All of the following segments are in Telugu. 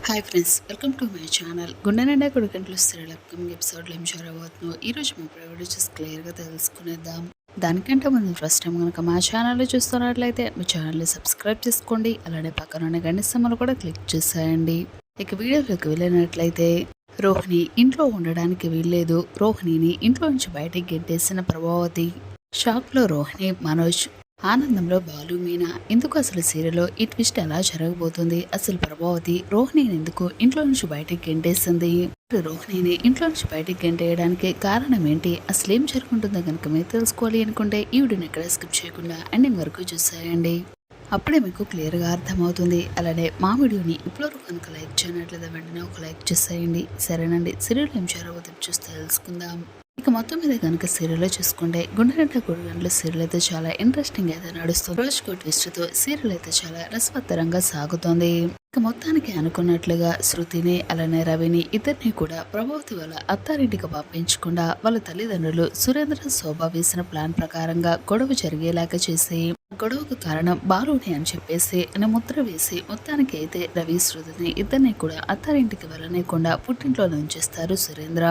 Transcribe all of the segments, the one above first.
Hi friends, welcome to my channel. గుండె నిండా కొడుకంట్లు సీరియల్ అప్కమింగ్ ఎపిసోడ్లో ఏం జరగబోతుందో ఈరోజు మా ప్రైవేట్ చూసి క్లియర్గా తెలుసుకునేద్దాం. దానికంటే ముందు ఫస్ట్ టైం కనుక మా ఛానల్లో చూస్తున్నట్లయితే మీ ఛానల్ని సబ్స్క్రైబ్ చేసుకోండి. అలానే పక్కన గంట సింబల్ కూడా క్లిక్ చేసేయండి. ఇక వీడియోలోకి వెళ్ళినట్లయితే రోహిణి ఇంట్లో ఉండడానికి వీల్లేదు. రోహిణిని ఇంట్లో నుంచి బయటికి గెంటేసిన ప్రభావతి. షాక్లో రోహిణి, మనోజ్, ఆనందంలో బాలు, మీనా. ఎందుకు అసలు సీరియల్లో ఈ ట్విస్ట్ ఎలా జరగబోతుంది? అసలు ప్రభావతి రోహిణిని ఎందుకు ఇంట్లో నుంచి బయటకు గెంటేసింది? రోహిణిని ఇంట్లో నుంచి బయటకు గెంటేయడానికి కారణం ఏంటి? అసలు ఏం జరుగుతుందో కనుక మీరు తెలుసుకోవాలి అనుకుంటే ఈ వీడియోని ఎక్కడ స్కిప్ చేయకుండా ఎండింగ్ వరకు చూసేయండి. అప్పుడే మీకు క్లియర్గా అర్థమవుతుంది. అలానే మా వీడియోని ఇప్పటివరకు కనుక లైక్ చేయనట్లయితే వెంటనే ఒక లైక్ చేసేయండి. సరేనండి, సీరియల్ ఏం జరగబోతుందో చూస్తే తెలుసుకుందాం. ఇక మొత్తం మీద కనుక సీరియల్లో చూసుకుంటే గుండె నిండా గంటల సీరియల్ అయితే చాలా ఇంట్రెస్టింగ్ అయితే నడుస్తుంది. రోజుకో ట్విస్ట్తో సీరియల్ అయితే చాలా రసవత్తరంగా సాగుతోంది. ఇక మొత్తానికి అనుకున్నట్లుగా శృతిని అలానే రవిని ఇద్దరిని కూడా ప్రభావతి వాళ్ళ అత్తారింటికి పంపించకుండా వాళ్ళ తల్లిదండ్రులు సురేంద్ర, శోభ వేసిన ప్లాన్ ప్రకారంగా గొడవ జరిగేలాగా చేసి గొడవకు కారణం బాలుని అని చెప్పేసి అని ముద్ర వేసి మొత్తానికి అయితే రవి, శృతిని ఇద్దరిని కూడా అత్తారింటికి వెళ్ళనీయకుండా పుట్టింట్లో ఉంచేస్తారు సురేంద్ర.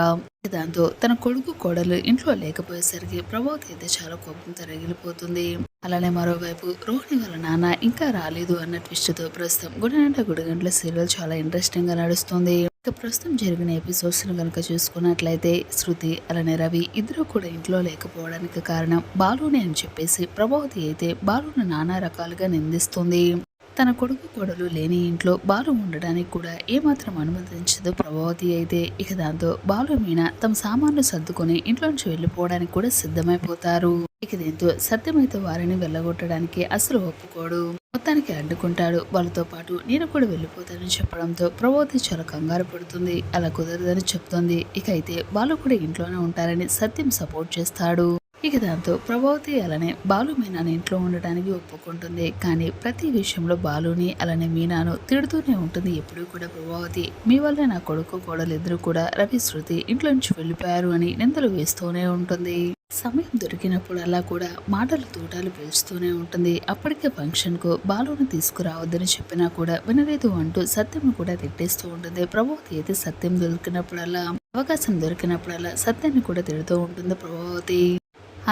దాంతో తన కొడుకు, కోడలు ఇంట్లో లేకపోయేసరికి ప్రభావతి అయితే చాలా కోపంతో రగిలిపోతుంది. అలానే మరోవైపు రోహిణి వాళ్ళ నాన్న ఇంకా రాలేదు అన్న ట్విస్ట్తో ప్రస్తుతం గుడి గంటల సీరియల్ చాలా ఇంట్రెస్టింగ్ గా నడుస్తుంది. ఇక ప్రస్తుతం జరిగిన ఎపిసోడ్స్ ను కనుక చూసుకున్నట్లయితే శృతి అలానే రవి ఇద్దరు కూడా ఇంట్లో లేకపోవడానికి కారణం బాలుని అని చెప్పేసి ప్రభావతి అయితే బాలుని నానా రకాలుగా నిందిస్తుంది. తన కొడుకు, కోడలు లేని ఇంట్లో బాలు ఉండడానికి కూడా ఏమాత్రం అనుమతించదు ప్రభావతి అయితే. ఇక దాంతో బాలు, మీనా తమ సామాన్లు సర్దుకొని ఇంట్లో నుంచి వెళ్ళిపోవడానికి కూడా సిద్ధమైపోతారు. ఇక దీంతో సత్యమైతే వారిని వెళ్ళగొట్టడానికి అసలు ఒప్పుకోడు. మొత్తానికి అడ్డుకుంటాడు. వాళ్ళతో పాటు నేను కూడా వెళ్ళిపోతానని చెప్పడంతో ప్రభావతి చాలా కంగారు పడుతుంది. అలా కుదరదని చెప్తోంది. ఇక అయితే బాలు కూడా ఇంట్లోనే ఉంటారని సత్యం సపోర్ట్ చేస్తాడు. ఇక దాంతో ప్రభావతి అలానే బాలు, మీనాని ఇంట్లో ఉండడానికి ఒప్పుకుంటుంది. కానీ ప్రతి విషయంలో బాలుని అలానే మీనాను తిడుతూనే ఉంటుంది ఎప్పుడూ కూడా ప్రభావతి. మీ వల్ల నా కొడుకు, కోడలు ఇద్దరు కూడా రవి, శృతి ఇంట్లో నుంచి వెళ్ళిపోయారు అని నిందలు వేస్తూనే ఉంటుంది. సమయం దొరికినప్పుడల్లా కూడా మాటలు తూటాలు పిలుస్తూనే ఉంటుంది. అప్పటికే ఫంక్షన్ కు బాలుని తీసుకురావద్దని చెప్పినా కూడా వినలేదు అంటూ సత్యం కూడా తిట్టేస్తూ ఉంటుంది. ప్రభావతి అయితే సత్యం దొరికినప్పుడల్లా, అవకాశం దొరికినప్పుడల్లా సత్యాన్ని కూడా తిడుతూ ఉంటుంది ప్రభావతి.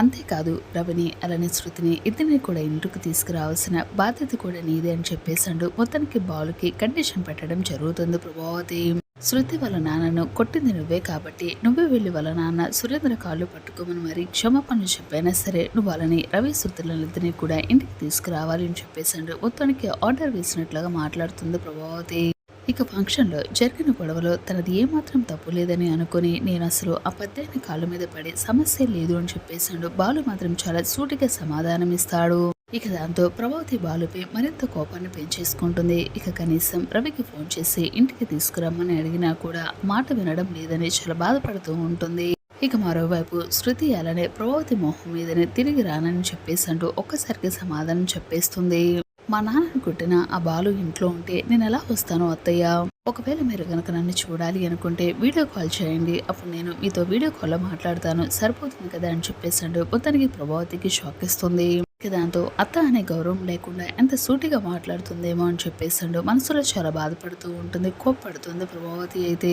అంతేకాదు రవిని అలానే శృతిని ఇద్దరిని కూడా ఇంటికి తీసుకురావాల్సిన బాధ్యత కూడా నీదే అని చెప్పేసాడు. మొత్తానికి బాలుకి కండిషన్ పెట్టడం జరుగుతుంది ప్రభావతి. శృతి వాళ్ళ నాన్నను కొట్టింది నువ్వే కాబట్టి నువ్వే వెళ్ళి వాళ్ళ నాన్న సురేంద్ర కాళ్ళు పట్టుకోమని మరి క్షమాపణలు చెప్పైనా సరే నువ్వు వాళ్ళని రవి, శృతులనిద్దరిని కూడా ఇంటికి తీసుకురావాలి అని చెప్పేసాడు. మొత్తానికి ఆర్డర్ వేసినట్లుగా మాట్లాడుతుంది ప్రభావతి. ఇక ఫంక్షన్లో జరిగిన గొడవలో తనది ఏమాత్రం తప్పు లేదని అనుకుని నేను అసలు ఆ పెద్దాయన కాళ్ళ మీద పడే సమస్య లేదు అని చెప్పేసాడు. బాలు మాత్రం చాలా సూటిగా సమాధానం ఇస్తాడు. ఇక దాంతో ప్రభావతి బాలుపై మరింత కోపాన్ని పెంచేసుకుంటుంది. ఇక కనీసం రవికి ఫోన్ చేసి ఇంటికి తీసుకురమ్మని అడిగినా కూడా మాట వినడం లేదని చాలా బాధపడుతూ ఉంటుంది. ఇక మరోవైపు శృతి అలానే ప్రభావతి మొహం మీదనే తిరిగి రానని చెప్పేసంటూ ఒక్కసారికి సమాధానం చెప్పేస్తుంది. మా నాన్నను కొట్టిన ఆ బాలు ఇంట్లో ఉంటే నేను ఎలా వస్తాను అత్తయ్య? ఒకవేళ మీరు కనుక నన్ను చూడాలి అనుకుంటే వీడియో కాల్ చేయండి, అప్పుడు నేను మీతో వీడియో కాల్లో మాట్లాడతాను, సరిపోతుంది కదా అని చెప్పేసాడు. మొత్తానికి ప్రభావతికి షాక్ ఇస్తుంది. దాంతో అత్త అనే గౌరవం లేకుండా ఎంత సూటిగా మాట్లాడుతుందేమో అని చెప్పేసాడు. మనసులో చాలా బాధపడుతూ ఉంటుంది, కోప్పడుతుంది ప్రభావతి అయితే.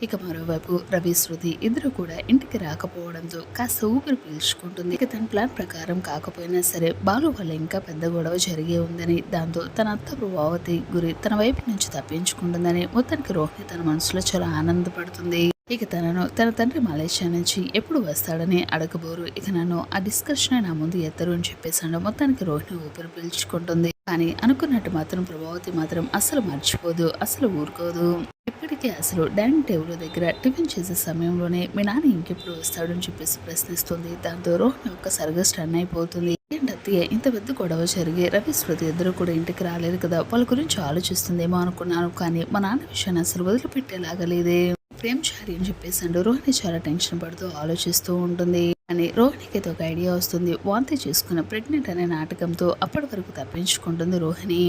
ఇక మరోవైపు రవి, శృతి ఇద్దరు కూడా ఇంటికి రాకపోవడంతో కాస్త ఊపిరి పీల్చుకుంటుంది. ఇక తన ప్లాన్ ప్రకారం కాకపోయినా సరే బాలు వల్ల ఇంకా పెద్ద గొడవ జరిగే ఉందని, దాంతో తన అత్త ప్రభావతి గురి తన వైపు నుంచి తప్పించుకుంటుందని మొత్తానికి రోహిణి తన మనసులో చాలా ఆనందపడుతుంది. ఇక తనను తన తండ్రి మలేషియా నుంచి ఎప్పుడు వస్తాడని అడగబోరు. ఇక నన్ను ఆ డిస్కషన్ నా ముందు ఎత్తరు అని చెప్పేసాడు. మొత్తానికి రోహిణి ఊపిరి పీల్చుకుంటుంది. కానీ అనుకున్నట్టు మాత్రం ప్రభావతి మాత్రం అసలు మర్చిపోదు, అసలు ఊరుకోదు. ఇప్పటికే అసలు డైనింగ్ టేబుల్ దగ్గర టిఫిన్ చేసే సమయంలోనే మీ నాన్న ఇంకెప్పుడు వస్తాడు అని చెప్పేసి ప్రశ్నిస్తుంది. దాంతో రోహిణి ఒక్కసారిగా స్టన్ అయిపోతుంది. ఏంటత్తయ్య ఇంత పెద్ద గొడవ జరిగి రవి, శృతి ఇద్దరు కూడా ఇంటికి రాలేదు కదా, వాళ్ళ గురించి ఆలోచిస్తుందేమో అనుకున్నాను. కానీ మా నాన్న విషయాన్ని అసలు వదిలిపెట్టేలాగా లేదే, ఏం చేయాలి అని చెప్పేసాడు. రోహిణి చాలా టెన్షన్ పడుతూ ఆలోచిస్తూ ఉంటుంది. అని రోహిణికి అయితే ఒక ఐడియా వస్తుంది. వాంతి చేసుకున్న ప్రెగ్నెంట్ అనే నాటకంతో అప్పటి వరకు తప్పించుకుంటుంది రోహిణి.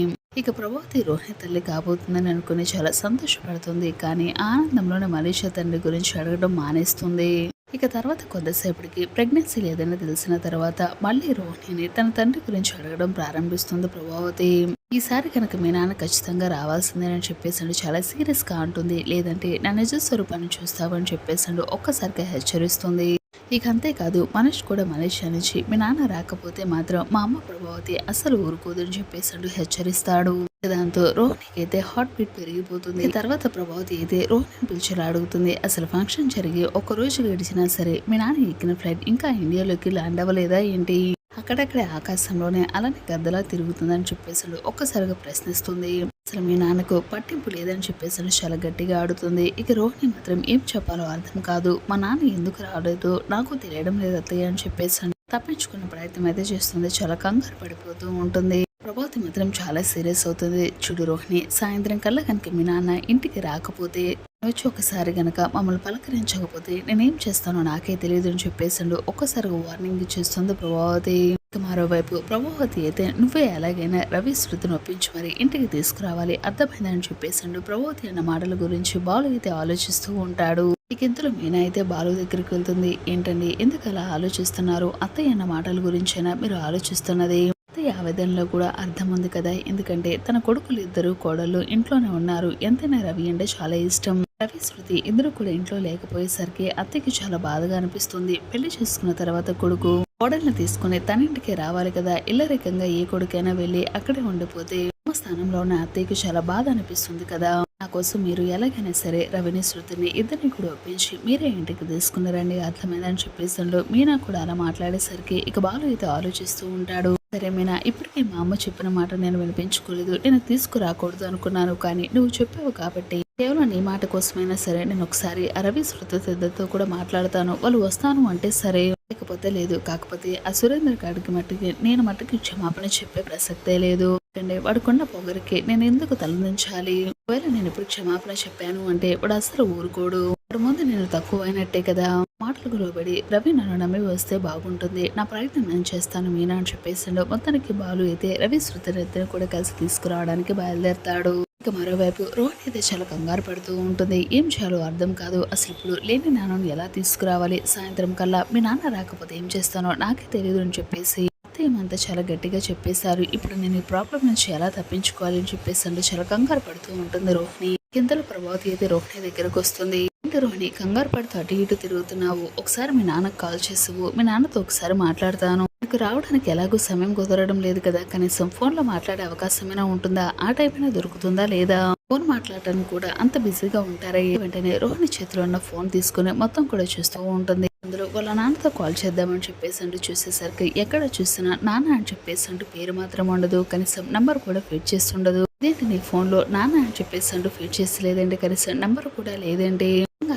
ఇక ప్రభావతి రోహిణి తల్లి కాబోతుందని అనుకుని చాలా సంతోషపడుతుంది. కానీ ఆనందంలోనే మలేషియా తండ్రి గురించి అడగడం మానేస్తుంది. ఇక తర్వాత కొద్దిసేపటికి ప్రెగ్నెన్సీ లేదని తెలిసిన తర్వాత మళ్ళీ రోహిణిని తన తండ్రి గురించి అడగడం ప్రారంభిస్తుంది ప్రభావతి. ఈసారి కనుక మీ నాన్న ఖచ్చితంగా రావాల్సిందేనని చెప్పేసాడు. చాలా సీరియస్ గా అంటుంది. లేదంటే నా నిజ స్వరూపాన్ని చూస్తావని చెప్పేసాడు. ఒక్కసారిగా హెచ్చరిస్తుంది. ఇక అంతేకాదు మనీష్ కూడా మనీష్ అనేసి మీ నాన్న రాకపోతే మాత్రం మా అమ్మ ప్రభావతి అసలు ఊరుకోదని చెప్పేసాడు. హెచ్చరిస్తాడు. దాంతో రోహిణికి అయితే హార్ట్ బీట్ పెరిగిపోతుంది. తర్వాత ప్రభావతి అయితే రోహిణిని పిలిచేలా అడుగుతుంది. అసలు ఫంక్షన్ జరిగి ఒక రోజు గడిచినా సరే మీ నాన్న ఎక్కిన ఫ్లైట్ ఇంకా ఇండియాలోకి ల్యాండ్ అవ్వలేదా ఏంటి? అక్కడక్కడే ఆకాశంలోనే అలానే గద్దలా తిరుగుతుందని చెప్పేసాడు. ఒక్కసారిగా ప్రశ్నిస్తుంది. అసలు మీ నాన్నకు పట్టింపు లేదని చెప్పేసాడు. చాలా గట్టిగా ఆడుతుంది. ఇక రోహిణి మాత్రం ఏం చెప్పాలో అర్థం కాదు. మా నాన్న ఎందుకు రాలేదు నాకు తెలియడం లేదు అత్తయ్య అని చెప్పేసాడు. తప్పించుకున్న ప్రయత్నం అయితే చేస్తుంది. చాలా కంగారు పడిపోతూ ఉంటుంది. ప్రభావతి మాత్రం చాలా సీరియస్ అవుతుంది. చూడు రోహిణి, సాయంత్రం కల్లా కనుక మీ నాన్న ఇంటికి రాకపోతే వచ్చి ఒకసారి గనక మమ్మల్ని పలకరించకపోతే నేనేం చేస్తానో నాకే తెలియదు అని చెప్పేసాడు. ఒక్కసారిగా వార్నింగ్ ఇచ్చేస్తుంది ప్రభావతి. మరోవైపు ప్రభావతి అయితే నువ్వే ఎలాగైనా రవి శృతిని ఒప్పించి మరి ఇంటికి తీసుకురావాలి అర్థమైందని చెప్పేసాడు. ప్రభావతి అన్న మాటల గురించి బాలు అయితే ఆలోచిస్తూ ఉంటాడు. ఇక ఇంతలో మీనా అయితే బాలు దగ్గరికి వెళ్తుంది. ఏంటండి ఎందుకు అలా ఆలోచిస్తున్నారు? అత్తయ్య అన్న మాటల గురించైనా మీరు ఆలోచిస్తున్నది? అత్తయ్య ఆవేదనలో కూడా అర్థం ఉంది కదా. ఎందుకంటే తన కొడుకులు ఇద్దరు కోడళ్ళు ఇంట్లోనే ఉన్నారు. ఎంతైనా రవి అంటే చాలా ఇష్టం. రవి శృతి ఇద్దరు కూడా ఇంట్లో లేకపోయేసరికి అత్తయ్యకి చాలా బాధగా అనిపిస్తుంది. పెళ్లి చేసుకున్న తర్వాత కొడుకు కోడల్ని తీసుకుని తన ఇంటికి రావాలి కదా. ఇల్లరికంగా ఏ కొడుకైనా వెళ్ళి అక్కడే ఉండిపోతే స్థానంలో ఉన్న అత్తయ్యకి చాలా బాధ అనిపిస్తుంది కదా. నా కోసం మీరు ఎలాగైనా సరే రవిని శృతిని ఇద్దరిని కూడా ఒప్పించి మీరే ఇంటికి తీసుకున్నారండి అర్థమైందని చెప్పేసాడు. మీనా కూడా అలా మాట్లాడేసరికి ఇక బాలు అయితే ఆలోచిస్తూ ఉంటాడు. సరే మీనా, ఇప్పటికీ మా అమ్మ చెప్పిన మాట నేను వినిపించుకోలేదు. నేను తీసుకురాకూడదు అనుకున్నాను, కానీ నువ్వు చెప్పావు కాబట్టి కేవలం నీ మాట కోసమైనా సరే నేను ఒకసారి ఆ రవి శృతితో కూడా మాట్లాడతాను. వాళ్ళు వస్తాను అంటే సరే, లేకపోతే లేదు. కాకపోతే ఆ సురేంద్ర గాడికి మట్టుకి నేను మట్టుకి క్షమాపణ చెప్పే ప్రసక్తే లేదు. అంటే వాడుకున్న పొగరికి నేను ఎందుకు తలదించాలి? ఒకవేళ నేను ఇప్పుడు క్షమాపణ చెప్పాను అంటే వాడు అసలు ఊరుకోడు. వాడు ముందు నేను తక్కువైనట్టే కదా. మాటలకు లోబడి రవి నన్ను నమ్మి వస్తే బాగుంటుంది. నా ప్రయత్నం నేను చేస్తాను మీనా అని చెప్పేసాడు. మొత్తానికి బాలు అయితే రవి శృతిని కూడా కలిసి తీసుకురావడానికి బయలుదేరతాడు. ఇక మరోవైపు రోహిణి అయితే చాలా కంగారు పడుతూ ఉంటుంది. ఏం చేయాలో అర్థం కాదు. అసలు ఇప్పుడు లేని నాన్నను ఎలా తీసుకురావాలి? సాయంత్రం కల్లా మీ నాన్న రాకపోతే ఏం చేస్తానో నాకే తెలియదు అని చెప్పేసి అత్తయ్యమంతా చాలా గట్టిగా చెప్పేశారు. ఇప్పుడు నేను ఈ ప్రాబ్లం నుంచి ఎలా తప్పించుకోవాలి అని చెప్పేసి చాలా కంగారు పడుతూ ఉంటుంది రోహిణి. కిందల ప్రభావతి అయితే రోహిణి దగ్గరకు వస్తుంది. ఏంటి రోహిణి కంగారు పడుతూ అటు ఇటు తిరుగుతున్నావు? ఒకసారి మీ నాన్నకు కాల్ చేసావు. మీ నాన్నతో ఒకసారి మాట్లాడతాను. నీకు రావడానికి ఎలాగో సమయం కుదరడం లేదు కదా. కనీసం ఫోన్ లో మాట్లాడే అవకాశమైనా ఉంటుందా? ఆ టైం అయినా దొరుకుతుందా లేదా? ఫోన్ మాట్లాడటానికి కూడా అంత బిజీగా ఉంటారా? వెంటనే రోహిణి చేతిలో ఉన్న ఫోన్ తీసుకుని మొత్తం కూడా చూస్తూ ఉంటుంది. అందులో వాళ్ళ నాన్నతో కాల్ చేద్దామని చెప్పేసి చూసేసరికి ఎక్కడ చూసినా నాన్న అని చెప్పేసి పేరు మాత్రం ఉండదు. కనీసం నంబర్ కూడా ఫీడ్ చేస్తుండదు. ఇదేంటి నీ ఫోన్ లో నాన్న అని చెప్పేసి ఫీడ్ చేస్తలేదండి. కనీసం నంబర్ కూడా లేదండి.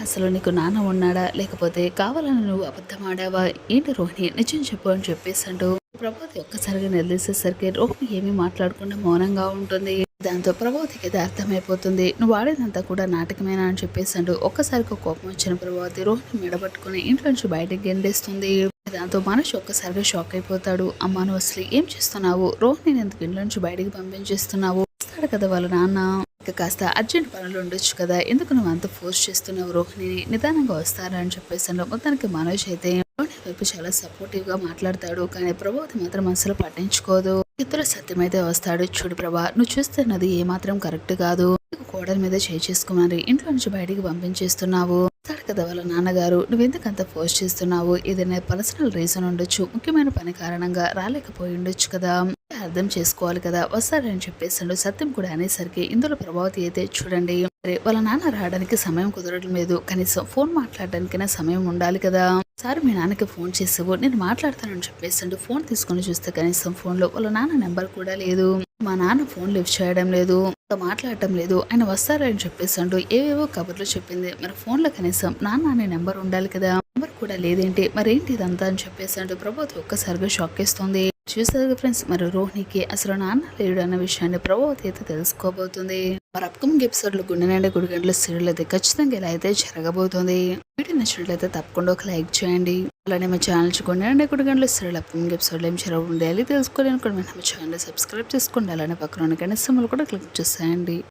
అసలు నీకు నాన్న ఉన్నాడా, లేకపోతే కావాలని నువ్వు అబద్ధం ఆడావా? ఏంటి రోహిణి నిజం చెప్పు అని చెప్పేసి ప్రభావతి ఒక్కసారిగా నిలదీసేసరికి రోహిణి ఏమీ మాట్లాడకుండా మౌనంగా ఉంటుంది. దాంతో ప్రభావతికి అయితే అర్థమైపోతుంది. నువ్వు ఆడేదంతా కూడా నాటకమేనా అని చెప్పేసాడు. ఒక్కసారిగా కోపం వచ్చిన ప్రభావతి రోహిణి మెడబట్టుకుని ఇంట్లో నుంచి బయటకు గెండేస్తుంది. దాంతో మనసు ఒక్కసారిగా షాక్ అయిపోతాడు. అమ్మా నువ్వు అసలు ఏం చేస్తున్నావు? రోహిణిని ఎందుకు ఇంట్లో నుంచి బయటకు పంపించేస్తున్నావు? వస్తాడు కదా వాళ్ళ నాన్న. ఇక కాస్త అర్జెంట్ పనులు ఉండొచ్చు కదా. ఎందుకు నువ్వు అంత ఫోర్స్ చేస్తున్నావు రోహిణిని? నిదానంగా వస్తారా అని చెప్పేసాడు. మొత్తానికి మనోజ్ అయితే రోహిణి వైపు చాలా సపోర్టివ్ గా మాట్లాడతాడు. కానీ ప్రభావతి మాత్రం అసలు పట్టించుకోదు. ఇతర సత్యం అయితే వస్తాడు. చూడు ప్రభా, నువ్వు చూస్తున్నది ఏమాత్రం కరెక్ట్ కాదు. కోడల మీద చేసుకున్నారు. ఇంట్లో నుంచి బయటికి పంపించేస్తున్నావు. వస్తాడు కదా వాళ్ళ నాన్నగారు. నువ్వెందుకు అంత ఫోర్స్ చేస్తున్నావు? ఏదైనా పర్సనల్ రీజన్ ఉండొచ్చు. ముఖ్యమైన పని కారణంగా రాలేకపోయి ఉండొచ్చు కదా. అర్థం చేసుకోవాలి కదా. వస్తారని చెప్పేసాడు. సత్యం కూడా అనేసరికి ఇందులో ప్రభావతి అయితే చూడండి, వాళ్ళ నాన్న రావడానికి సమయం కుదరడం లేదు. కనీసం ఫోన్ మాట్లాడడానికైనా సమయం ఉండాలి కదా. సార్ మీ నాన్నకి ఫోన్ చేసావు, నేను మాట్లాడతానని చెప్పేసి ఫోన్ తీసుకుని చూస్తే కనీసం ఫోన్ లో వాళ్ళ నాన్న నెంబర్ కూడా లేదు. మా నాన్న ఫోన్ లిఫ్ట్ చేయడం లేదు, మాట్లాడటం లేదు. ఆయన వస్తారని చెప్పేసి ఏవేవో కబుర్లు చెప్పింది. మరి ఫోన్ లో కనీసం నాన్న అనే నెంబర్ ఉండాలి కదా. నెంబర్ కూడా లేదేంటి? మరేంటి ఇదంతా అని చెప్పేసి ప్రభావతి ఒక్కసారిగా షాక్ ఇస్తుంది. చూసారు ఫ్రెండ్స్, మరి రోహిణికి అసలు నాన్న లేడు అన్న విషయాన్ని ప్రభావతి అయితే తెలుసుకోబోతుంది. మరి అప్కమింగ్ ఎపిసోడ్ లో గుండె నిండా 3 గంటల సీరియల్ అయితే ఖచ్చితంగా ఇలా అయితే జరగబోతుంది. వీడియో నచ్చినట్లయితే తప్పకుండా ఒక లైక్ చేయండి. అలానే మా ఛానల్ గుండె నిండా 3 గంటల సీరియల్ అప్కమింగ్ ఎపిసోడ్ లో ఏం జరగబోతుంది డైలీ తెలుసుకోవాలి అనుకోండి. మా ఛానల్ సబ్స్క్రైబ్ చేసుకోండి. అలానే పక్కన ఉన్న గంట సింబల్ కూడా క్లిక్ చేసేయండి.